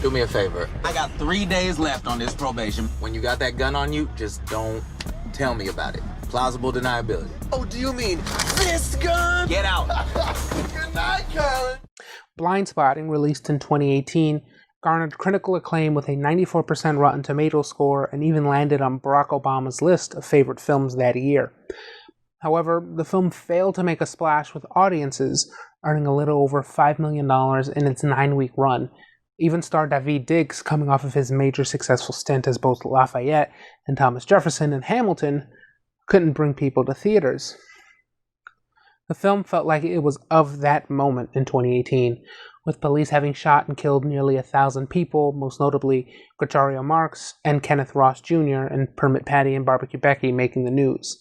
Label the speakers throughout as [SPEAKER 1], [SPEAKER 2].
[SPEAKER 1] Do me a favor. I got 3 days left on this probation. When you got that gun on you, just don't tell me about it. Plausible deniability.
[SPEAKER 2] Oh, do you mean this gun?
[SPEAKER 1] Get out.
[SPEAKER 2] Good night, Colin.
[SPEAKER 3] Blindspotting, released in 2018, garnered critical acclaim with a 94% Rotten Tomatoes score and even landed on Barack Obama's list of favorite films that year. However, the film failed to make a splash with audiences, earning a little over $5 million in its 9-week run. Even star Daveed Diggs, coming off of his major successful stint as both Lafayette and Thomas Jefferson in Hamilton, couldn't bring people to theaters. The film felt like it was of that moment in 2018, with police having shot and killed nearly 1,000 people, most notably Gregorio Marx and Kenneth Ross Jr., and Permit Patty and Barbecue Becky making the news.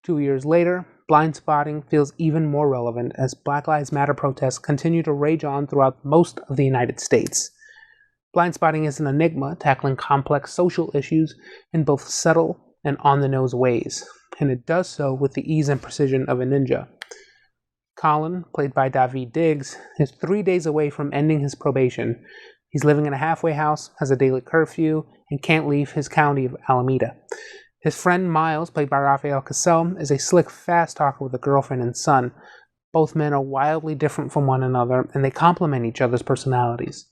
[SPEAKER 3] 2 years later, Blindspotting feels even more relevant as Black Lives Matter protests continue to rage on throughout most of the United States. Blindspotting is an enigma tackling complex social issues in both subtle and on-the-nose ways, and it does so with the ease and precision of a ninja. Colin, played by Daveed Diggs, is 3 days away from ending his probation. He's living in a halfway house, has a daily curfew, and can't leave his county of Alameda. His friend Miles, played by Rafael Casal, is a slick, fast talker with a girlfriend and son. Both men are wildly different from one another, and they complement each other's personalities.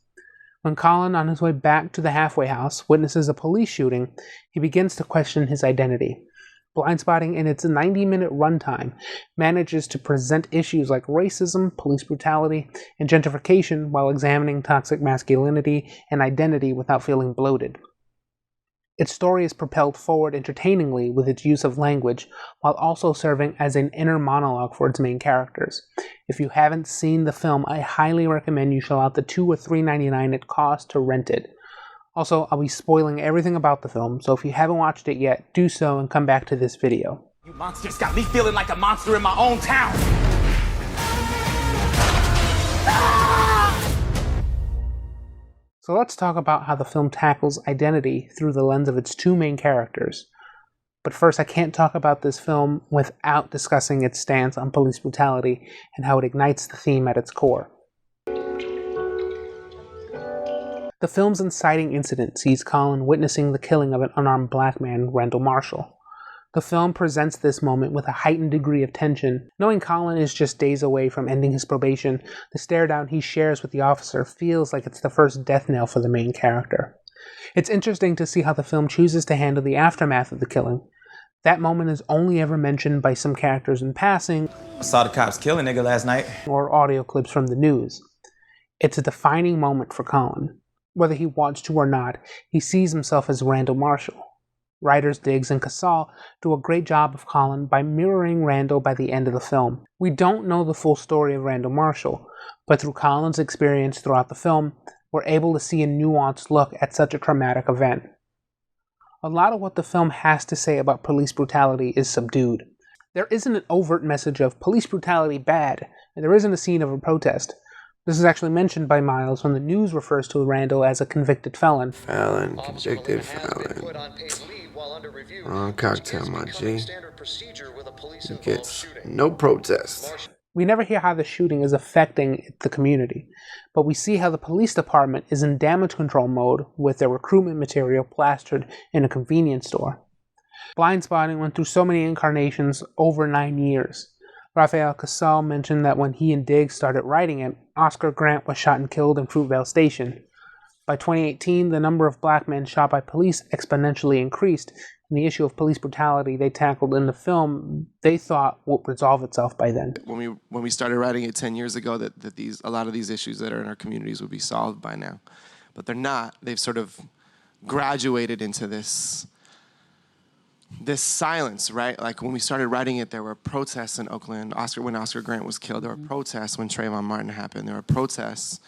[SPEAKER 3] When Colin, on his way back to the halfway house, witnesses a police shooting, he begins to question his identity. Blindspotting, in its 90-minute runtime, manages to present issues like racism, police brutality, and gentrification while examining toxic masculinity and identity without feeling bloated. Its story is propelled forward entertainingly with its use of language, while also serving as an inner monologue for its main characters. If you haven't seen the film, I highly recommend you shell out the $2 or $3.99 it costs to rent it. Also, I'll be spoiling everything about the film, so if you haven't watched it yet, do so and come back to this video.
[SPEAKER 1] You monsters got me feeling like a monster in my own town.
[SPEAKER 3] So let's talk about how the film tackles identity through the lens of its two main characters. But first, I can't talk about this film without discussing its stance on police brutality and how it ignites the theme at its core. The film's inciting incident sees Colin witnessing the killing of an unarmed black man, Randall Marshall. The film presents this moment with a heightened degree of tension. Knowing Colin is just days away from ending his probation, the stare down he shares with the officer feels like it's the first death knell for the main character. It's interesting to see how the film chooses to handle the aftermath of the killing. That moment is only ever mentioned by some characters in passing.
[SPEAKER 4] I saw the cops kill a nigga last night.
[SPEAKER 3] Or audio clips from the news. It's a defining moment for Colin. Whether he wants to or not, he sees himself as Randall Marshall. Writers Diggs and Casal do a great job of Colin by mirroring Randall by the end of the film. We don't know the full story of Randall Marshall, but through Colin's experience throughout the film, we're able to see a nuanced look at such a traumatic event. A lot of what the film has to say about police brutality is subdued. There isn't an overt message of police brutality bad, and there isn't a scene of a protest. This is actually mentioned by Miles when the news refers to Randall as a convicted felon.
[SPEAKER 2] Felon, convicted felon. Wrong cocktail, my G. He gets no protest.
[SPEAKER 3] We never hear how the shooting is affecting the community, but we see how the police department is in damage control mode with their recruitment material plastered in a convenience store. Blindspotting went through so many incarnations over 9 years. Rafael Casal mentioned that when he and Diggs started writing it, Oscar Grant was shot and killed in Fruitvale Station. By 2018, the number of black men shot by police exponentially increased, and the issue of police brutality they tackled in the film, they thought would resolve itself by then.
[SPEAKER 5] When we started writing it 10 years ago, that a lot of these issues that are in our communities would be solved by now. But they're not. They've sort of graduated into this silence, right? Like when we started writing it, there were protests in Oakland. When Oscar Grant was killed, there were protests when Trayvon Martin happened. There were protests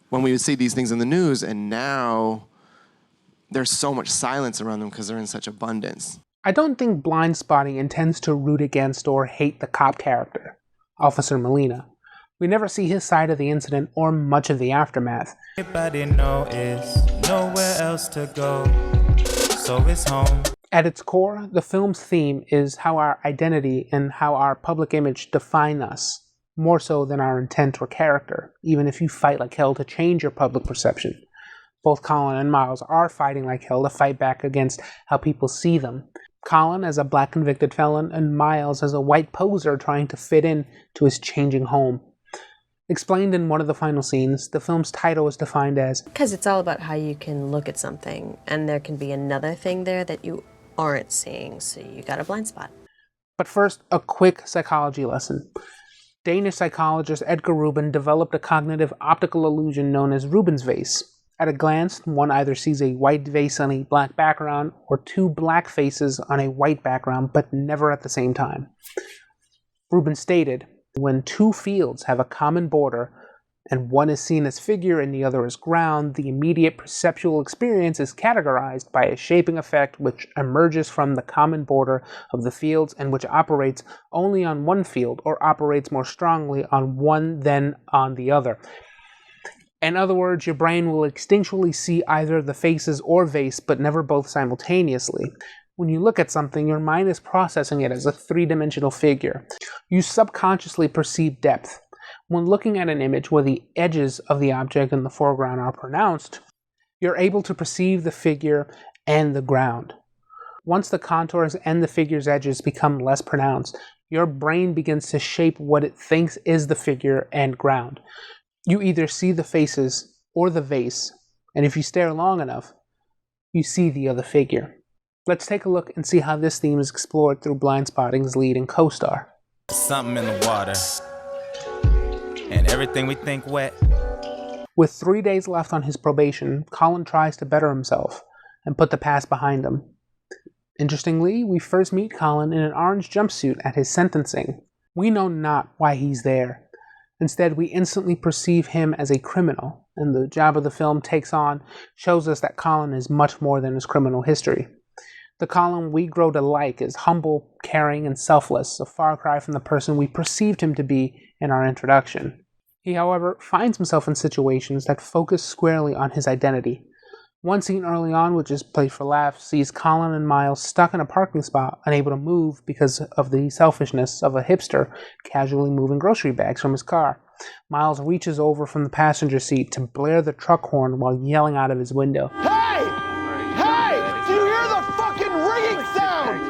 [SPEAKER 5] when we would see these things in the news, and now there's so much silence around them because they're in such abundance.
[SPEAKER 3] I don't think Blindspotting intends to root against or hate the cop character, Officer Molina. We never see his side of the incident or much of the aftermath.
[SPEAKER 6] Everybody know it's nowhere else to go, so it's home.
[SPEAKER 3] At its core, the film's theme is how our identity and how our public image define us, more so than our intent or character, even if you fight like hell to change your public perception. Both Colin and Miles are fighting like hell to fight back against how people see them. Colin as a black convicted felon, and Miles as a white poser trying to fit in to his changing home. Explained in one of the final scenes, the film's title is defined as,
[SPEAKER 7] because it's all about how you can look at something, and there can be another thing there that you aren't seeing, so you got a blind spot.
[SPEAKER 3] But first, a quick psychology lesson. Danish psychologist Edgar Rubin developed a cognitive optical illusion known as Rubin's vase. At a glance, one either sees a white vase on a black background or two black faces on a white background, but never at the same time. Rubin stated, when two fields have a common border, and one is seen as figure and the other as ground, the immediate perceptual experience is categorized by a shaping effect which emerges from the common border of the fields and which operates only on one field or operates more strongly on one than on the other. In other words, your brain will instinctually see either the faces or vase, but never both simultaneously. When you look at something, your mind is processing it as a three-dimensional figure. You subconsciously perceive depth. When looking at an image where the edges of the object in the foreground are pronounced, you're able to perceive the figure and the ground. Once the contours and the figure's edges become less pronounced, your brain begins to shape what it thinks is the figure and ground. You either see the faces or the vase, and if you stare long enough, you see the other figure. Let's take a look and see how this theme is explored through Blindspotting's lead and co-star.
[SPEAKER 6] Something in the water, and everything we think wet.
[SPEAKER 3] With 3 days left on his probation, Colin tries to better himself and put the past behind him. Interestingly, we first meet Colin in an orange jumpsuit at his sentencing. We know not why he's there. Instead, we instantly perceive him as a criminal, and the job of the film takes on shows us that Colin is much more than his criminal history. The Colin we grow to like is humble, caring, and selfless, a far cry from the person we perceived him to be in our introduction. He, however, finds himself in situations that focus squarely on his identity. One scene early on, which is played for laughs, sees Colin and Miles stuck in a parking spot, unable to move because of the selfishness of a hipster casually moving grocery bags from his car. Miles reaches over from the passenger seat to blare the truck horn while yelling out of his window.
[SPEAKER 8] Hey! Hey! Do you hear the fucking ringing sound?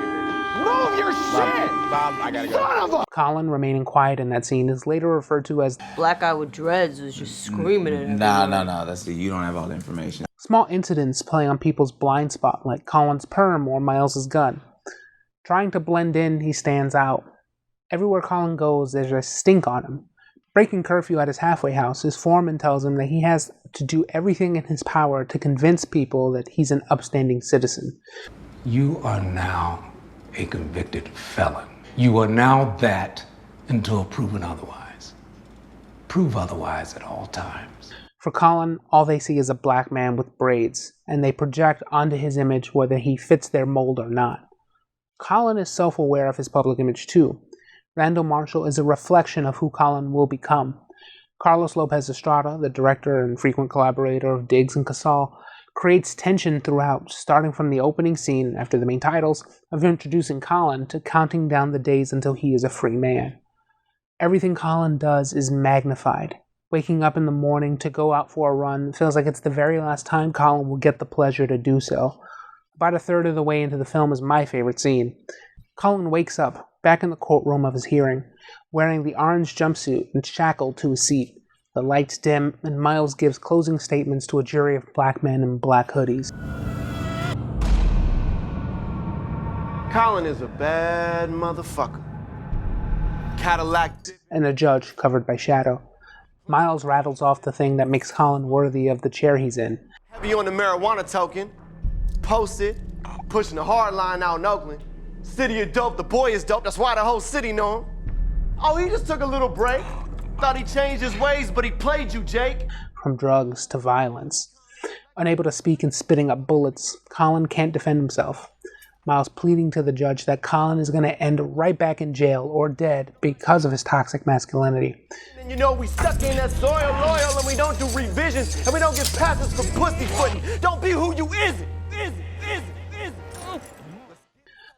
[SPEAKER 8] Move your shit!
[SPEAKER 4] Bob, I gotta go.
[SPEAKER 8] Son of a...
[SPEAKER 3] Colin, remaining quiet in that scene, is later referred to as
[SPEAKER 7] Black guy with dreads was just screaming at everyone.
[SPEAKER 4] No. That's you don't have all the information.
[SPEAKER 3] small incidents play on people's blind spot, like Colin's perm or Miles's gun. Trying to blend in, he stands out. Everywhere Colin goes, there's a stink on him. Breaking curfew at his halfway house, his foreman tells him that he has to do everything in his power to convince people that he's an upstanding citizen.
[SPEAKER 9] You are now a convicted felon. You are now that until proven otherwise. Prove otherwise at all times.
[SPEAKER 3] For Colin, all they see is a black man with braids, and they project onto his image whether he fits their mold or not. Colin is self-aware of his public image too. Randall Marshall is a reflection of who Colin will become. Carlos Lopez Estrada, the director and frequent collaborator of Diggs and Casal, creates tension throughout, starting from the opening scene, after the main titles, of introducing Colin to counting down the days until he is a free man. Everything Colin does is magnified. Waking up in the morning to go out for a run feels like it's the very last time Colin will get the pleasure to do so. About a third of the way into the film is my favorite scene. Colin wakes up, back in the courtroom of his hearing, wearing the orange jumpsuit and shackled to his seat. The lights dim, and Miles gives closing statements to a jury of black men in black hoodies.
[SPEAKER 2] Colin is a bad motherfucker. Cadillac.
[SPEAKER 3] And a judge covered by shadow. Miles rattles off the thing that makes Colin worthy of the chair he's in.
[SPEAKER 2] Heavy on the marijuana token. Posted. Pushing the hard line out in Oakland. City of dope, the boy is dope, that's why the whole city know him. Oh, he just took a little break. Thought he changed his ways, but he played you, Jake.
[SPEAKER 3] From drugs to violence. Unable to speak and spitting up bullets, Colin can't defend himself. Miles pleading to the judge that Colin is going to end right back in jail or dead because of his toxic masculinity.
[SPEAKER 2] And you know we stuck in that soil loyal and we don't do revisions and we don't get passes for pussyfooting. Don't be who you isn't.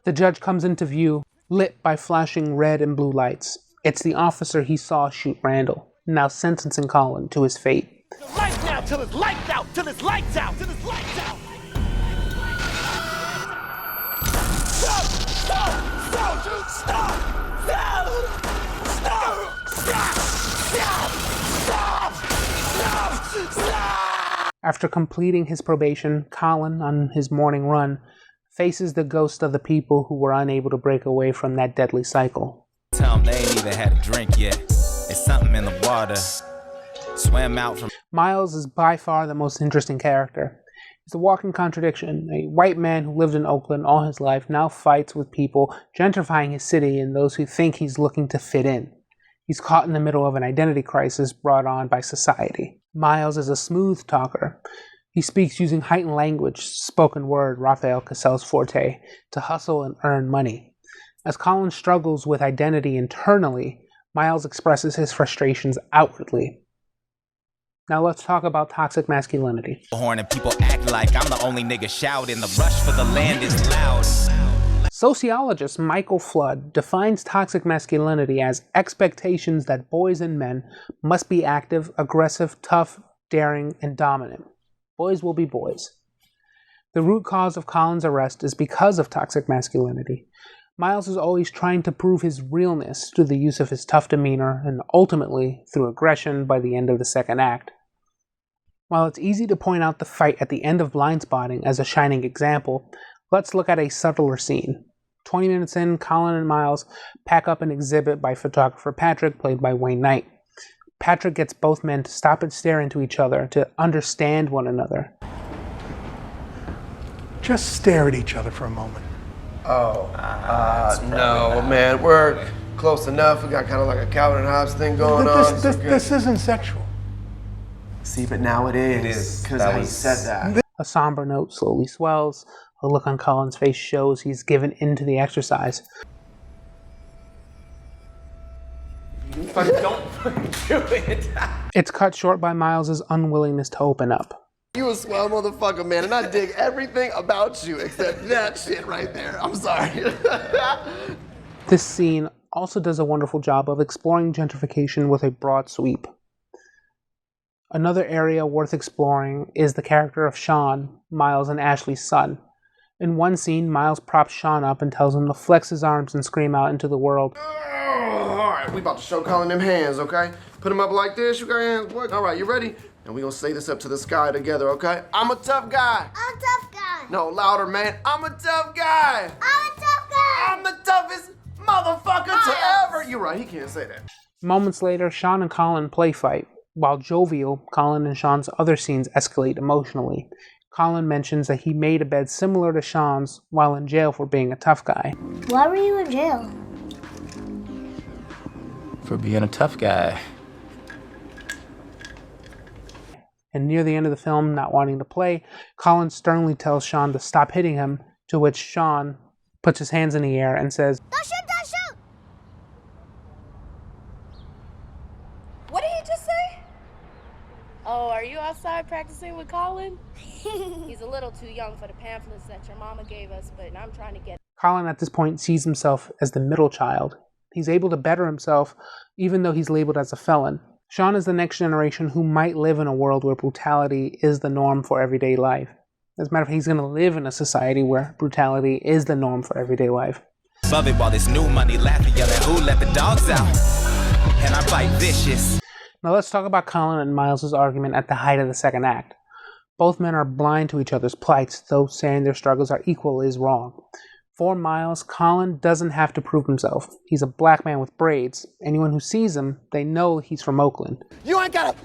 [SPEAKER 3] The judge comes into view, lit by flashing red and blue lights. It's the officer he saw shoot Randall, now sentencing Colin to his fate.
[SPEAKER 8] Lights now, out, till it's lights out, till it's lights out, till it's lights out. Stop! Stop! Stop! Stop! Stop! Stop! Stop! Stop! Stop! Stop!
[SPEAKER 3] After completing his probation, Colin, on his morning run, faces the ghost of the people who were unable to break away from that deadly cycle.
[SPEAKER 6] Tell them they ain't even had a drink yet. It's something in the water. Swam out from.
[SPEAKER 3] Miles is by far the most interesting character. He's a walking contradiction. A white man who lived in Oakland all his life now fights with people gentrifying his city and those who think he's looking to fit in. He's caught in the middle of an identity crisis brought on by society. Miles is a smooth talker. He speaks using heightened language, spoken word, Rafael Castell's forte, to hustle and earn money. As Colin struggles with identity internally, Miles expresses his frustrations outwardly. Now let's talk about toxic masculinity.
[SPEAKER 6] Horn and people act like I'm the only nigga shouting. The rush for the land is loud.
[SPEAKER 3] Sociologist Michael Flood defines toxic masculinity as expectations that boys and men must be active, aggressive, tough, daring, and dominant. Boys will be boys. The root cause of Colin's arrest is because of toxic masculinity. Miles is always trying to prove his realness through the use of his tough demeanor and ultimately through aggression by the end of the second act. While it's easy to point out the fight at the end of Blindspotting as a shining example, let's look at a subtler scene. 20 minutes in, Colin and Miles pack up an exhibit by photographer Patrick, played by Wayne Knight. Patrick gets both men to stop and stare into each other, to understand one another.
[SPEAKER 10] Just stare at each other for a moment.
[SPEAKER 2] No, man, we're close enough. We got kind of like a Calvin and Hobbes thing going on.
[SPEAKER 10] This isn't sexual.
[SPEAKER 2] See, but now it is. Because he said that.
[SPEAKER 3] A somber note slowly swells. A look on Colin's face shows he's given into the exercise.
[SPEAKER 2] But don't do it.
[SPEAKER 3] It's cut short by Miles's unwillingness to open up.
[SPEAKER 2] You a swell motherfucker, man, and I dig everything about you except that shit right there. I'm sorry.
[SPEAKER 3] This scene also does a wonderful job of exploring gentrification with a broad sweep. Another area worth exploring is the character of Sean, Miles and Ashley's son. In one scene, Miles props Sean up and tells him to flex his arms and scream out into the world.
[SPEAKER 2] All right, we about to show Colin them hands, okay? Put them up like this. You got your hands, boy. All right, you ready? And we gonna say this up to the sky together, okay? I'm a tough guy.
[SPEAKER 11] I'm a tough guy.
[SPEAKER 2] No, louder, man. I'm a tough guy.
[SPEAKER 11] I'm a tough guy.
[SPEAKER 2] I'm the toughest motherfucker to ever. You're right, he can't say that.
[SPEAKER 3] Moments later, Sean and Colin play fight. While jovial, Colin and Sean's other scenes escalate emotionally. Colin mentions that he made a bed similar to Sean's while in jail for being a tough guy.
[SPEAKER 11] Why were you in jail?
[SPEAKER 4] For being a tough guy.
[SPEAKER 3] And near the end of the film, not wanting to play, Colin sternly tells Sean to stop hitting him, to which Sean puts his hands in the air and says,
[SPEAKER 11] Don't shoot, don't shoot!
[SPEAKER 12] What did he just say? Oh, are you outside practicing with Colin? He's a little too young for the pamphlets that your mama gave us, but I'm trying to get...
[SPEAKER 3] Colin at this point sees himself as the middle child. He's able to better himself, even though he's labeled as a felon. Sean is the next generation who might live in a world where brutality is the norm for everyday life. As a matter of fact, he's going to live in a society where brutality is the norm for everyday life.
[SPEAKER 6] Love it while this new money laughing, yelling, who let the dogs out? And I fight vicious.
[SPEAKER 3] Now let's talk about Colin and Miles' argument at the height of the second act. Both men are blind to each other's plights, though saying their struggles are equal is wrong. For Miles, Colin doesn't have to prove himself. He's a black man with braids. Anyone who sees him, they know he's from Oakland.
[SPEAKER 8] You ain't gotta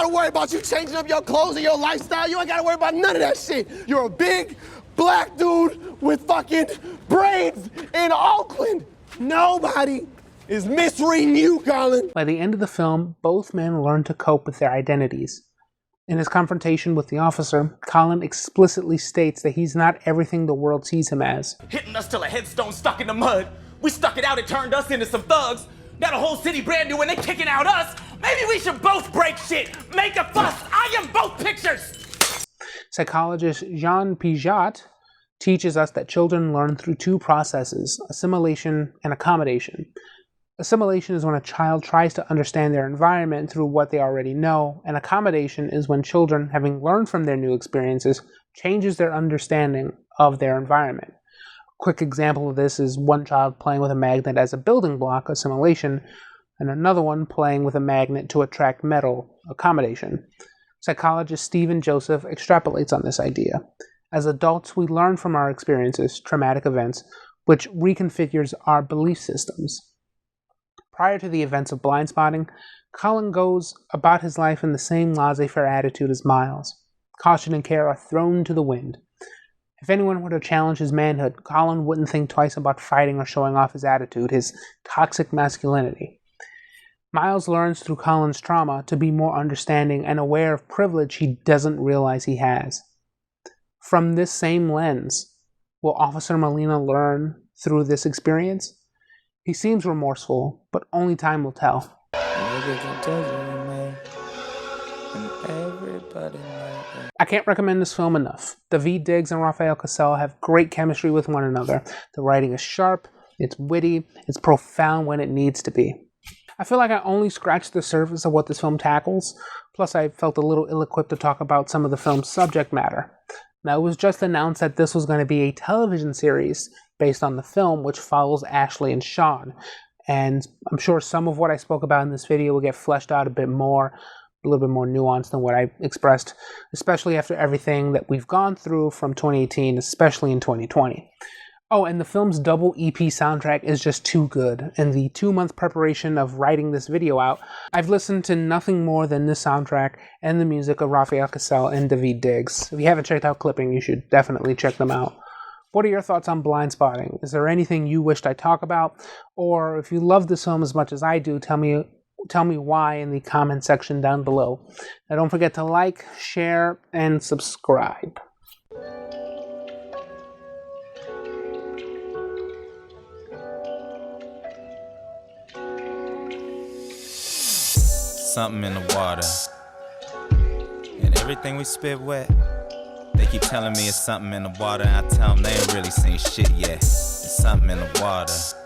[SPEAKER 8] worry about you changing up your clothes and your lifestyle. You ain't gotta worry about none of that shit. You're a big black dude with fucking braids in Oakland. Nobody is misreading you, Colin.
[SPEAKER 3] By the end of the film, both men learn to cope with their identities. In his confrontation with the officer, Colin explicitly states that he's not everything the world sees him as.
[SPEAKER 13] Hitting us till a headstone stuck in the mud. We stuck it out, it turned us into some thugs. Now the whole city brand new and they kicking out us. Maybe we should both break shit. Make a fuss. I am both pictures.
[SPEAKER 3] Psychologist Jean Piaget teaches us that children learn through two processes, assimilation and accommodation. Assimilation is when a child tries to understand their environment through what they already know, and accommodation is when children, having learned from their new experiences, changes their understanding of their environment. A quick example of this is one child playing with a magnet as a building block, assimilation, and another one playing with a magnet to attract metal, accommodation. Psychologist Stephen Joseph extrapolates on this idea. As adults, we learn from our experiences, traumatic events, which reconfigures our belief systems. Prior to the events of Blindspotting, Colin goes about his life in the same laissez-faire attitude as Miles. Caution and care are thrown to the wind. If anyone were to challenge his manhood, Colin wouldn't think twice about fighting or showing off his attitude, his toxic masculinity. Miles learns through Colin's trauma to be more understanding and aware of privilege he doesn't realize he has. From this same lens, will Officer Molina learn through this experience? He seems remorseful, but only time will tell. I can't recommend this film enough. Daveed Diggs and Rafael Casal have great chemistry with one another. The writing is sharp, it's witty, it's profound when it needs to be. I feel like I only scratched the surface of what this film tackles, plus I felt a little ill-equipped to talk about some of the film's subject matter. Now, it was just announced that this was going to be a television series based on the film, which follows Ashley and Sean. And I'm sure some of what I spoke about in this video will get fleshed out a little bit more nuanced than what I expressed, especially after everything that we've gone through from 2018, especially in 2020. Oh, and the film's double EP soundtrack is just too good. In the 2-month preparation of writing this video out, I've listened to nothing more than this soundtrack and the music of Rafael Casal and Daveed Diggs. If you haven't checked out Clipping, you should definitely check them out. What are your thoughts on Blindspotting? Is there anything you wished I talk about? Or if you love this film as much as I do, tell me why in the comment section down below. Now don't forget to like, share, and subscribe.
[SPEAKER 6] Something in the water, and everything we spit wet. They keep telling me it's something in the water, and I tell them they ain't really seen shit yet. It's something in the water.